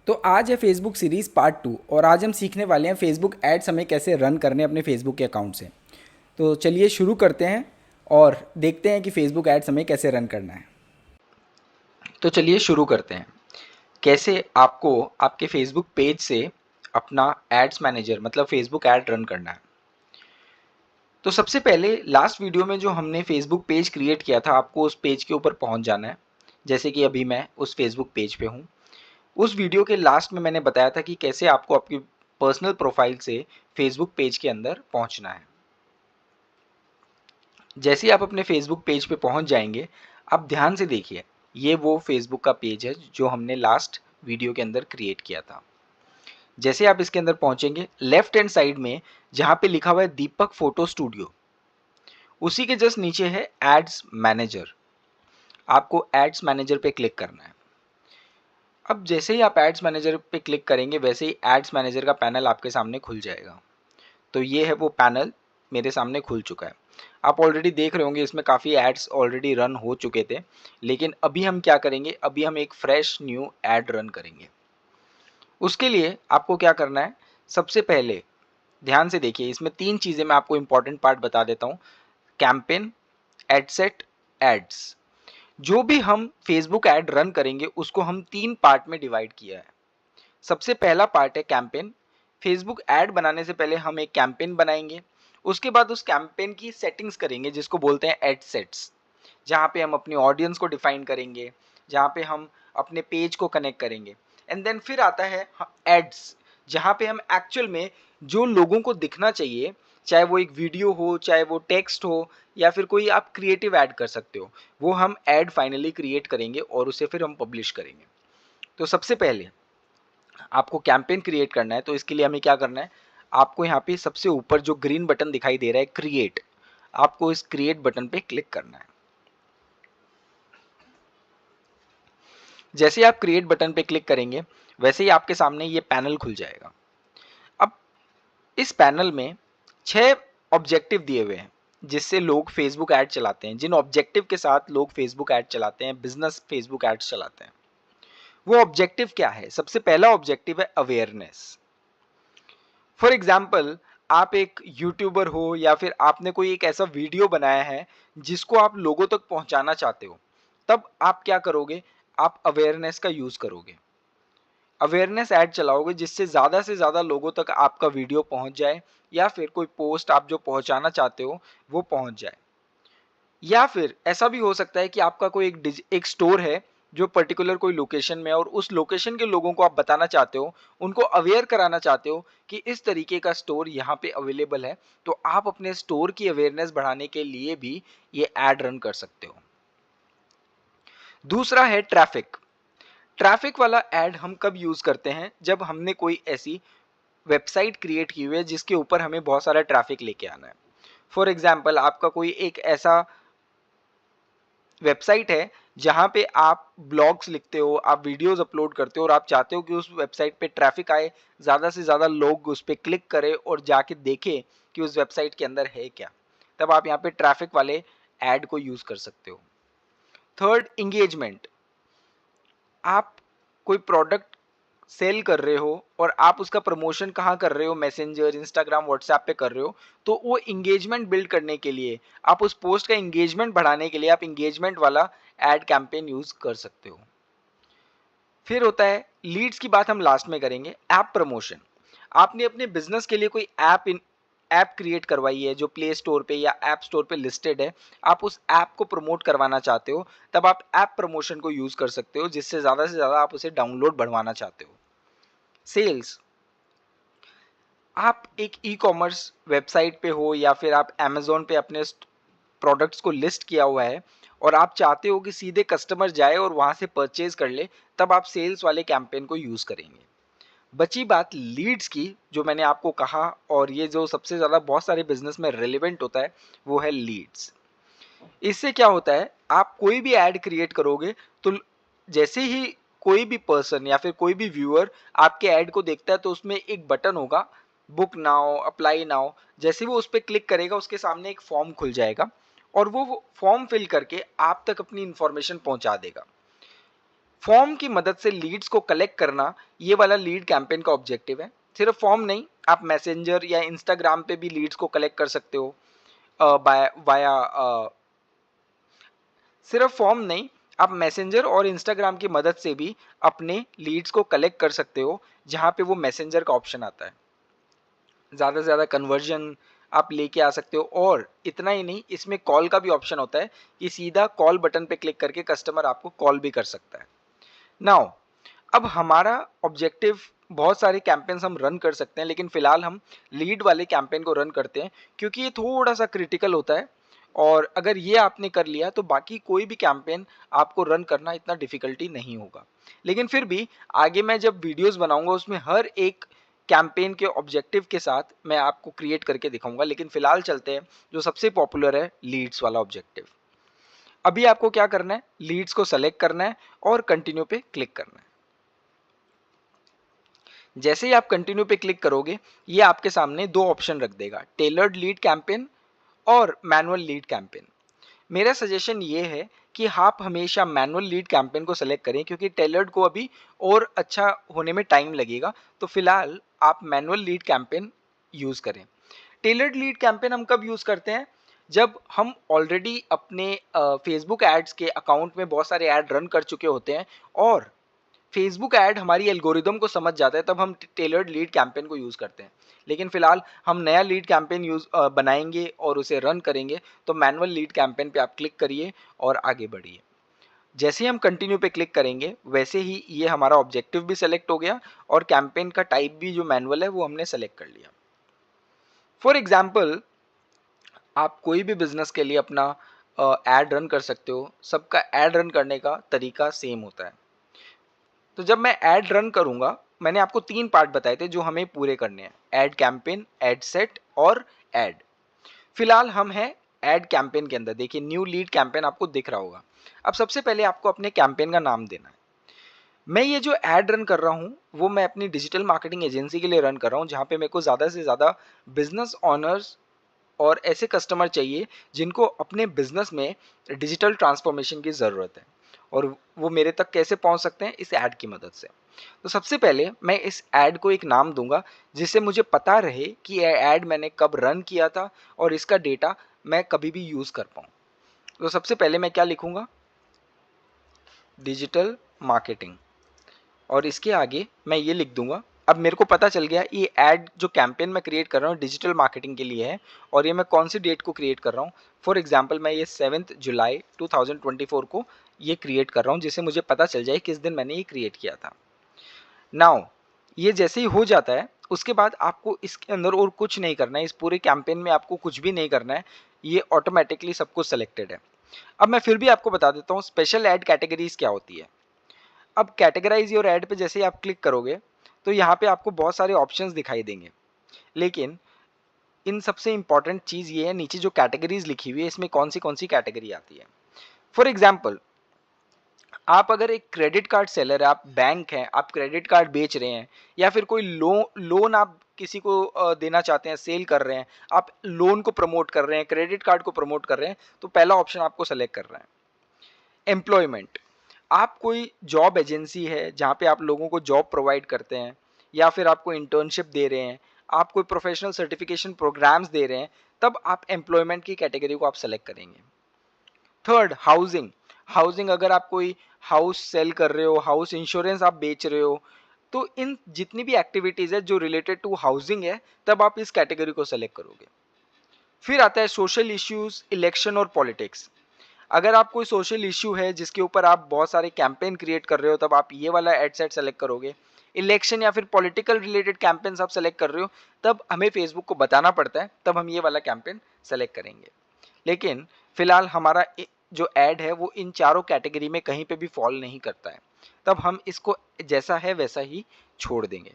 तो आज है फेसबुक सीरीज़ पार्ट 2 और आज हम सीखने वाले हैं फेसबुक एड्स हमें कैसे रन करने अपने फेसबुक के अकाउंट से। तो चलिए शुरू करते हैं और देखते हैं कि फेसबुक एड्स हमें कैसे रन करना है। तो चलिए शुरू करते हैं। कैसे आपको आपके फेसबुक पेज से अपना एड्स मैनेजर मतलब फेसबुक ऐड रन करना है। तो सबसे पहले लास्ट वीडियो में जो हमने फेसबुक पेज क्रिएट किया था, आपको उस पेज के ऊपर पहुंच जाना है। जैसे कि अभी मैं उस फेसबुक पेज पे हूँ। उस वीडियो के लास्ट में मैंने बताया था कि कैसे आपको आपकी पर्सनल प्रोफाइल से फेसबुक पेज के अंदर पहुंचना है। जैसे ही आप अपने फेसबुक पेज पे पहुंच जाएंगे, आप ध्यान से देखिए, ये वो फेसबुक का पेज है जो हमने लास्ट वीडियो के अंदर क्रिएट किया था। जैसे आप इसके अंदर पहुंचेंगे, लेफ्ट हैंड साइड में जहां पे लिखा हुआ है दीपक फोटो स्टूडियो, उसी के जस्ट नीचे है एड्स मैनेजर। आपको एड्स मैनेजर पे क्लिक करना है। अब जैसे ही आप एड्स मैनेजर पे क्लिक करेंगे, वैसे ही एड्स मैनेजर का पैनल आपके सामने खुल जाएगा। तो ये है वो पैनल, मेरे सामने खुल चुका है। आप ऑलरेडी देख रहे होंगे इसमें काफ़ी एड्स ऑलरेडी रन हो चुके थे, लेकिन अभी हम क्या करेंगे, अभी हम एक फ्रेश न्यू एड रन करेंगे। उसके लिए आपको क्या करना है, सबसे पहले ध्यान से देखिए, इसमें 3 चीज़ें मैं आपको इंपॉर्टेंट पार्ट बता देता हूँ। Campaign, ad set, ads. जो भी हम फेसबुक ऐड रन करेंगे उसको हम 3 पार्ट में डिवाइड किया है। सबसे पहला पार्ट है कैंपेन। फेसबुक ऐड बनाने से पहले हम एक कैंपेन बनाएंगे। उसके बाद उस कैंपेन की सेटिंग्स करेंगे जिसको बोलते हैं एड सेट्स, जहाँ पे हम अपनी ऑडियंस को डिफाइन करेंगे, जहाँ पे हम अपने पेज को कनेक्ट करेंगे। एंड देन फिर आता है एड्स, जहाँ पे हम एक्चुअल में जो लोगों को दिखना चाहिए, चाहे वो एक वीडियो हो, चाहे वो टेक्स्ट हो, या फिर कोई आप क्रिएटिव ऐड कर सकते हो, वो हम ऐड फाइनली क्रिएट करेंगे और उसे फिर हम पब्लिश करेंगे। तो सबसे पहले आपको कैंपेन क्रिएट करना है, तो इसके लिए हमें क्या करना है, आपको यहाँ पे सबसे ऊपर जो ग्रीन बटन दिखाई दे रहा है क्रिएट, आपको इस क्रिएट बटन पे क्लिक करना है। जैसे ही आप क्रिएट बटन पे क्लिक करेंगे, वैसे ही आपके सामने ये पैनल खुल जाएगा। अब इस पैनल में 6 ऑब्जेक्टिव दिए हुए हैं जिससे लोग फेसबुक ऐड चलाते हैं, जिन ऑब्जेक्टिव के साथ लोग फेसबुक ऐड चलाते हैं, बिजनेस फेसबुक ऐड्स चलाते हैं। वो ऑब्जेक्टिव क्या है? सबसे पहला ऑब्जेक्टिव है अवेयरनेस। फॉर एग्जाम्पल, आप एक यूट्यूबर हो या फिर आपने कोई एक ऐसा वीडियो बनाया है जिसको आप लोगों तक पहुंचाना चाहते हो, तब आप क्या करोगे, आप अवेयरनेस का यूज करोगे। अवेयरनेस ऐड चलाओगे जिससे ज़्यादा से ज़्यादा लोगों तक आपका वीडियो पहुंच जाए, या फिर कोई पोस्ट आप जो पहुंचाना चाहते हो वो पहुंच जाए। या फिर ऐसा भी हो सकता है कि आपका कोई एक स्टोर है जो पर्टिकुलर कोई लोकेशन में है, और उस लोकेशन के लोगों को आप बताना चाहते हो, उनको अवेयर कराना चाहते हो कि इस तरीके का स्टोर यहाँ पे अवेलेबल है। तो आप अपने स्टोर की अवेयरनेस बढ़ाने के लिए भी ये ऐड रन कर सकते हो। दूसरा है ट्रैफिक। ट्रैफिक वाला ऐड हम कब यूज करते हैं, जब हमने कोई ऐसी वेबसाइट क्रिएट की हुई है जिसके ऊपर हमें बहुत सारा ट्रैफिक लेके आना है। फॉर एग्जाम्पल, आपका कोई एक ऐसा वेबसाइट है जहां पे आप ब्लॉग्स लिखते हो, आप वीडियोस अपलोड करते हो, और आप चाहते हो कि उस वेबसाइट पे ट्रैफिक आए, ज़्यादा से ज़्यादा लोग उस पर क्लिक करें और जाके देखें कि उस वेबसाइट के अंदर है क्या, तब आप यहाँ पे ट्रैफिक वाले ऐड को यूज़ कर सकते हो। Third, engagement. आप कोई प्रोडक्ट सेल कर रहे हो और आप उसका प्रमोशन कहाँ कर रहे हो, मैसेंजर, इंस्टाग्राम, व्हाट्सएप पे कर रहे हो, तो वो इंगेजमेंट बिल्ड करने के लिए, आप उस पोस्ट का इंगेजमेंट बढ़ाने के लिए आप इंगेजमेंट वाला एड कैंपेन यूज कर सकते हो। फिर होता है लीड्स की बात हम लास्ट में करेंगे, ऐप प्रमोशन। आपने अपने बिजनेस के लिए कोई ऐप क्रिएट करवाई है जो प्ले स्टोर पे या ऐप स्टोर पे लिस्टेड है, आप उस ऐप को प्रमोट करवाना चाहते हो, तब आप ऐप प्रमोशन को यूज कर सकते हो, जिससे ज़्यादा से ज़्यादा आप उसे डाउनलोड बढ़वाना चाहते हो। सेल्स। आप एक ई कॉमर्स वेबसाइट पे हो या फिर आप अमेजोन पे अपने प्रोडक्ट्स को लिस्ट किया हुआ है, और आप चाहते हो कि सीधे कस्टमर जाए और वहां से परचेज कर ले, तब आप सेल्स वाले कैंपेन को यूज करेंगे। बची बात लीड्स की, जो मैंने आपको कहा, और ये जो सबसे ज़्यादा बहुत सारे बिजनेस में रेलिवेंट होता है, वो है लीड्स। इससे क्या होता है, आप कोई भी ऐड क्रिएट करोगे, तो जैसे ही कोई भी पर्सन या फिर कोई भी व्यूअर आपके ऐड को देखता है, तो उसमें एक बटन होगा, बुक नाउ, अप्लाई नाउ। जैसे वो उस पर क्लिक करेगा, उसके सामने एक फॉर्म खुल जाएगा, और वो फॉर्म फिल करके आप तक अपनी इंफॉर्मेशन पहुंचा देगा। फॉर्म की मदद से लीड्स को कलेक्ट करना ये वाला लीड कैंपेन का ऑब्जेक्टिव है। सिर्फ फॉर्म नहीं, आप मैसेंजर या इंस्टाग्राम पे भी लीड्स को कलेक्ट कर सकते हो वाया सिर्फ फॉर्म नहीं, आप मैसेंजर और इंस्टाग्राम की मदद से भी अपने लीड्स को कलेक्ट कर सकते हो, जहां पे वो मैसेंजर का ऑप्शन आता है। ज़्यादा से ज़्यादा कन्वर्जन आप लेके आ सकते हो। और इतना ही नहीं, इसमें कॉल का भी ऑप्शन होता है कि सीधा कॉल बटन पे क्लिक करके कस्टमर आपको कॉल भी कर सकता है। नाउ अब हमारा ऑब्जेक्टिव, बहुत सारे कैंपेन्स हम रन कर सकते हैं, लेकिन फिलहाल हम लीड वाले कैंपेन को रन करते हैं क्योंकि ये थोड़ा सा क्रिटिकल होता है। और अगर ये आपने कर लिया तो बाकी कोई भी कैंपेन आपको रन करना इतना डिफिकल्टी नहीं होगा। लेकिन फिर भी आगे मैं जब वीडियोस बनाऊंगा उसमें हर एक कैंपेन के ऑब्जेक्टिव के साथ मैं आपको क्रिएट करके दिखाऊंगा। लेकिन फिलहाल चलते हैं जो सबसे पॉपुलर है, लीड्स वाला ऑब्जेक्टिव। अभी आपको क्या करना है, लीड्स को सेलेक्ट करना है और कंटिन्यू पे क्लिक करना है। जैसे ही आप कंटिन्यू पे क्लिक करोगे, ये आपके सामने दो ऑप्शन रख देगा, टेलर्ड लीड कैंपेन और मैनुअल लीड कैंपेन। मेरा सजेशन ये है कि आप हमेशा मैनुअल लीड कैंपेन को सेलेक्ट करें, क्योंकि टेलर्ड को अभी और अच्छा होने में टाइम लगेगा। तो फिलहाल आप मैनुअल लीड कैंपेन यूज करें। टेलर्ड लीड कैंपेन हम कब यूज करते हैं, जब हम ऑलरेडी अपने फेसबुक एड्स के अकाउंट में बहुत सारे ऐड रन कर चुके होते हैं और फेसबुक ऐड हमारी एल्गोरिदम को समझ जाता है, तब हम टेलर्ड लीड कैंपेन को यूज करते हैं। लेकिन फिलहाल हम नया लीड कैंपेन बनाएंगे और उसे रन करेंगे, तो मैनुअल लीड कैंपेन पे आप क्लिक करिए और आगे बढ़िए। जैसे ही हम कंटिन्यू पे क्लिक करेंगे, वैसे ही ये हमारा ऑब्जेक्टिव भी सेलेक्ट हो गया और कैंपेन का टाइप भी जो मैनुअल है वो हमने सेलेक्ट कर लिया। फॉर एग्जाम्पल, आप कोई भी बिजनेस के लिए अपना एड रन कर सकते हो। सबका एड रन करने का तरीका सेम होता है। तो जब मैं ऐड रन करूंगा, मैंने आपको 3 पार्ट बताए थे जो हमें पूरे करने हैं, ऐड कैंपेन, ऐड सेट और ऐड। फिलहाल हम हैं ऐड कैंपेन के अंदर। देखिए न्यू लीड कैंपेन आपको दिख रहा होगा। अब सबसे पहले आपको अपने कैंपेन का नाम देना है। मैं ये जो ऐड रन कर रहा हूँ वो मैं अपनी डिजिटल मार्केटिंग एजेंसी के लिए रन कर रहा हूँ, जहाँ पे मेरे को ज़्यादा से ज़्यादा बिजनेस ऑनर्स और ऐसे कस्टमर चाहिए जिनको अपने बिजनेस में डिजिटल ट्रांसफॉर्मेशन की ज़रूरत है। और वो मेरे तक कैसे पहुंच सकते हैं, इस ऐड की मदद से। तो सबसे पहले मैं इस ऐड को एक नाम दूंगा जिससे मुझे पता रहे कि यह ऐड मैंने कब रन किया था और इसका डेटा मैं कभी भी यूज़ कर पाऊँ। तो सबसे पहले मैं क्या लिखूंगा, डिजिटल मार्केटिंग, और इसके आगे मैं ये लिख दूंगा। अब मेरे को पता चल गया ये ऐड जो कैंपेन मैं क्रिएट कर रहा हूँ डिजिटल मार्केटिंग के लिए है, और ये मैं कौन सी डेट को क्रिएट कर रहा हूँ। फॉर एग्जांपल मैं ये 7 जुलाई 2024 को ये क्रिएट कर रहा हूँ, जिससे मुझे पता चल जाए किस दिन मैंने ये क्रिएट किया था। नाउ ये जैसे ही हो जाता है, उसके बाद आपको इसके अंदर और कुछ नहीं करना है, इस पूरे कैंपेन में आपको कुछ भी नहीं करना है, ये ऑटोमेटिकली सब कुछ सेलेक्टेड है। अब मैं फिर भी आपको बता देता हूँ स्पेशल ऐड कैटेगरीज क्या होती है। अब कैटेगराइज योर ऐड पे जैसे ही आप क्लिक करोगे तो यहाँ पे आपको बहुत सारे ऑप्शंस दिखाई देंगे, लेकिन इन सबसे इंपॉर्टेंट चीज़ ये है, नीचे जो कैटेगरीज लिखी हुई है इसमें कौन सी कैटेगरी आती है। फॉर एग्जाम्पल, आप अगर एक क्रेडिट कार्ड सेलर है, आप बैंक हैं, आप क्रेडिट कार्ड बेच रहे हैं, या फिर कोई लोन आप किसी को देना चाहते हैं, सेल कर रहे हैं, आप लोन को प्रमोट कर रहे हैं, क्रेडिट कार्ड को प्रमोट कर रहे हैं, तो पहला ऑप्शन आपको सेलेक्ट करना है। एम्प्लॉयमेंट, आप कोई जॉब एजेंसी है जहाँ पे आप लोगों को जॉब प्रोवाइड करते हैं, या फिर आपको इंटर्नशिप दे रहे हैं, आप कोई प्रोफेशनल सर्टिफिकेशन प्रोग्राम्स दे रहे हैं, तब आप एम्प्लॉयमेंट की कैटेगरी को आप सेलेक्ट करेंगे। थर्ड, हाउसिंग, हाउसिंग अगर आप कोई हाउस सेल कर रहे हो, हाउस इंश्योरेंस आप बेच रहे हो, तो इन जितनी भी एक्टिविटीज है जो रिलेटेड टू हाउसिंग है, तब आप इस कैटेगरी को सेलेक्ट करोगे। फिर आता है सोशल इश्यूज, इलेक्शन और पॉलिटिक्स। अगर आप कोई सोशल इश्यू है जिसके ऊपर आप बहुत सारे कैंपेन क्रिएट कर रहे हो, तब आप ये वाला एड सेट सेलेक्ट करोगे। इलेक्शन या फिर पॉलिटिकल रिलेटेड कैंपेन्स आप सेलेक्ट कर रहे हो, तब हमें फेसबुक को बताना पड़ता है, तब हम ये वाला कैंपेन सेलेक्ट करेंगे। लेकिन फिलहाल हमारा जो ऐड है वो इन चारों कैटेगरी में कहीं पे भी फॉल नहीं करता है, तब हम इसको जैसा है वैसा ही छोड़ देंगे।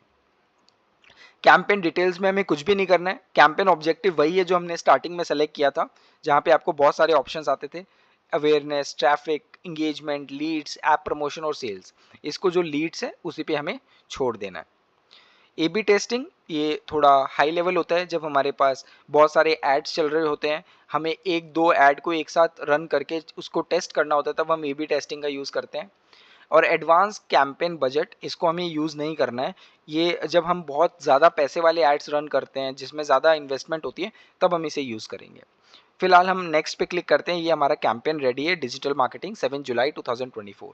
कैंपेन डिटेल्स में हमें कुछ भी नहीं करना है। कैंपेन ऑब्जेक्टिव वही है जो हमने स्टार्टिंग में सेलेक्ट किया था, जहाँ पे आपको बहुत सारे ऑप्शंस आते थे, awareness, traffic, engagement, leads, app promotion और सेल्स। इसको जो लीड्स है उसी पे हमें छोड़ देना है। ए बी टेस्टिंग, ये थोड़ा हाई लेवल होता है, जब हमारे पास बहुत सारे एड्स चल रहे होते हैं, हमें एक दो ऐड को एक साथ रन करके उसको टेस्ट करना होता है, तब हम ए बी टेस्टिंग का यूज़ करते हैं। और एडवांस कैंपेन बजट इसको हमें यूज़ नहीं करना है। ये जब हम बहुत ज़्यादा पैसे वाले एड्स रन करते हैं जिसमें ज़्यादा इन्वेस्टमेंट होती है तब हम इसे यूज़ करेंगे। फिलहाल हम नेक्स्ट पे क्लिक करते हैं। ये हमारा कैंपेन रेडी है, digital marketing 7 July 2024।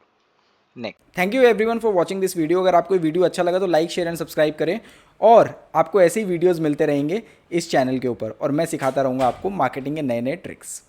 Next, thank you everyone for watching this video. अगर आपको वीडियो अच्छा लगा तो लाइक शेयर एंड सब्सक्राइब करें और आपको ऐसे ही वीडियोस मिलते रहेंगे इस चैनल के ऊपर और मैं सिखाता रहूँगा आपको मार्केटिंग के नए नए ट्रिक्स।